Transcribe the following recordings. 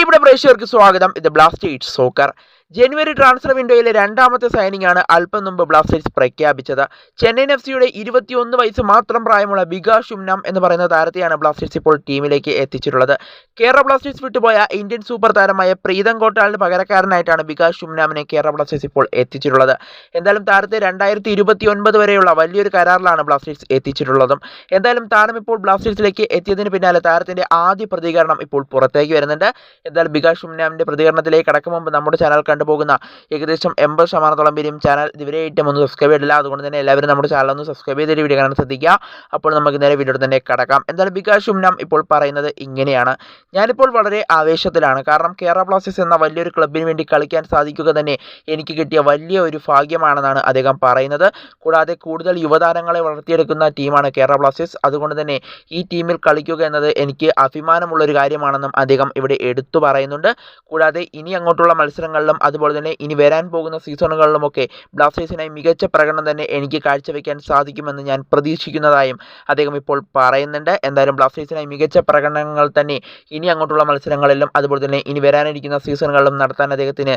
പ്രിയപ്പെട്ട പ്രേക്ഷകർക്ക് സ്വാഗതം. ഇത് ബ്ലാസ്റ്റേഴ്സ് സോക്കർ. ജനുവരി ട്രാൻസ്ഫർ വിൻഡോയിലെ രണ്ടാമത്തെ സൈനിങ് ആണ് അല്പം മുമ്പ് ബ്ലാസ്റ്റേഴ്സ് പ്രഖ്യാപിച്ചത്. ചെന്നൈയിൻ എഫ്സിയുടെ 21 വയസ്സ് മാത്രം പ്രായമുള്ള വികാസ് ഷുംനാം എന്ന് പറയുന്ന താരത്തെയാണ് ബ്ലാസ്റ്റേഴ്സ് ഇപ്പോൾ ടീമിലേക്ക് എത്തിച്ചിട്ടുള്ളത്. കേരള ബ്ലാസ്റ്റേഴ്സ് വിട്ടുപോയ ഇന്ത്യൻ സൂപ്പർ താരമായ പ്രീതം കോട്ടാലിന് പകരക്കാരനായിട്ടാണ് വികാസ് ഷുംനാമിനെ കേരള ബ്ലാസ്റ്റേഴ്സ് ഇപ്പോൾ എത്തിച്ചിട്ടുള്ളത്. എന്തായാലും താരത്തെ 2029 വരെയുള്ള വലിയൊരു കരാറിലാണ് ബ്ലാസ്റ്റേഴ്സ് എത്തിച്ചിട്ടുള്ളതും. എന്തായാലും താരം ഇപ്പോൾ ബ്ലാസ്റ്റേഴ്സിലേക്ക് എത്തിയതിന് പിന്നാലെ താരത്തിന്റെ ആദ്യ പ്രതികരണം ഇപ്പോൾ പുറത്തേക്ക് വരുന്നുണ്ട്. എന്തായാലും വികാസ് ഷുംനാമിന്റെ പ്രതികരണത്തിലേക്ക് കടക്കും മുമ്പ് നമ്മുടെ ചാനൽ കണ്ടുപോകുന്ന ഏകദേശം 80% പേരും ചാനൽ ഇതുവരെയായിട്ടും ഒന്ന് സബ്സ്ക്രൈബ് ചെയ്തില്ല. അതുകൊണ്ട് തന്നെ എല്ലാവരും നമ്മുടെ ചാനൽ ഒന്ന് സബ്സ്ക്രൈബ് ചെയ്തൊരു വീഡിയോ കാണാൻ ശ്രദ്ധിക്കുക. അപ്പോൾ നമുക്ക് നേരെ വീഡിയോ തന്നെ കടക്കാം. എന്തായാലും വികാസ് ഷുംനാം ഇപ്പോൾ പറയുന്നത് ഇങ്ങനെയാണ്: ഞാനിപ്പോൾ വളരെ ആവേശത്തിലാണ്. കാരണം കേരള ബ്ലാസ്റ്റേഴ്സ് എന്ന വലിയൊരു ക്ലബിന് വേണ്ടി കളിക്കാൻ സാധിക്കുക തന്നെ എനിക്ക് കിട്ടിയ വലിയ ഒരു ഭാഗ്യമാണെന്നാണ് അദ്ദേഹം പറയുന്നത്. കൂടാതെ കൂടുതൽ യുവതാരങ്ങളെ വളർത്തിയെടുക്കുന്ന ടീമാണ് കേരള ബ്ലാസ്റ്റേഴ്സ്. അതുകൊണ്ട് തന്നെ ഈ ടീമിൽ കളിക്കുക എന്നത് എനിക്ക് അഭിമാനമുള്ളൊരു കാര്യമാണെന്നും അദ്ദേഹം ഇവിടെ എടുത്തു പറയുന്നുണ്ട്. കൂടാതെ ഇനി അങ്ങോട്ടുള്ള മത്സരങ്ങളിലും അതുപോലെ തന്നെ ഇനി വരാൻ പോകുന്ന സീസണുകളിലുമൊക്കെ ബ്ലാസ്റ്റേഴ്സിനായി മികച്ച പ്രകടനം തന്നെ എനിക്ക് കാഴ്ചവെക്കാൻ സാധിക്കുമെന്ന് ഞാൻ പ്രതീക്ഷിക്കുന്നതായും അദ്ദേഹം ഇപ്പോൾ പറയുന്നുണ്ട്. എന്തായാലും ബ്ലാസ്റ്റേഴ്സിനായി മികച്ച പ്രകടനങ്ങൾ തന്നെ ഇനി അങ്ങോട്ടുള്ള മത്സരങ്ങളിലും അതുപോലെ തന്നെ ഇനി വരാനിരിക്കുന്ന സീസണുകളിലും നടത്താൻ അദ്ദേഹത്തിന്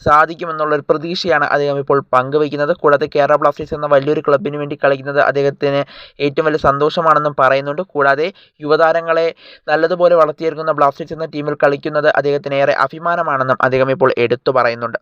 സാധിക്കുമെന്നുള്ളൊരു പ്രതീക്ഷയാണ് അദ്ദേഹം ഇപ്പോൾ പങ്കുവയ്ക്കുന്നത്. കൂടാതെ കേരള ബ്ലാസ്റ്റേഴ്സ് എന്ന വലിയൊരു ക്ലബിന് വേണ്ടി കളിക്കുന്നത് അദ്ദേഹത്തിന് ഏറ്റവും വലിയ സന്തോഷമാണെന്നും പറയുന്നുണ്ട്. കൂടാതെ യുവതാരങ്ങളെ നല്ലതുപോലെ വളർത്തിയെടുക്കുന്ന ബ്ലാസ്റ്റേഴ്സ് എന്ന ടീമിൽ കളിക്കുന്നത് അദ്ദേഹത്തിന് ഏറെ അഭിമാനമാണെന്നും അദ്ദേഹം ഇപ്പോൾ എടുത്തു പറയുന്നുണ്ട്.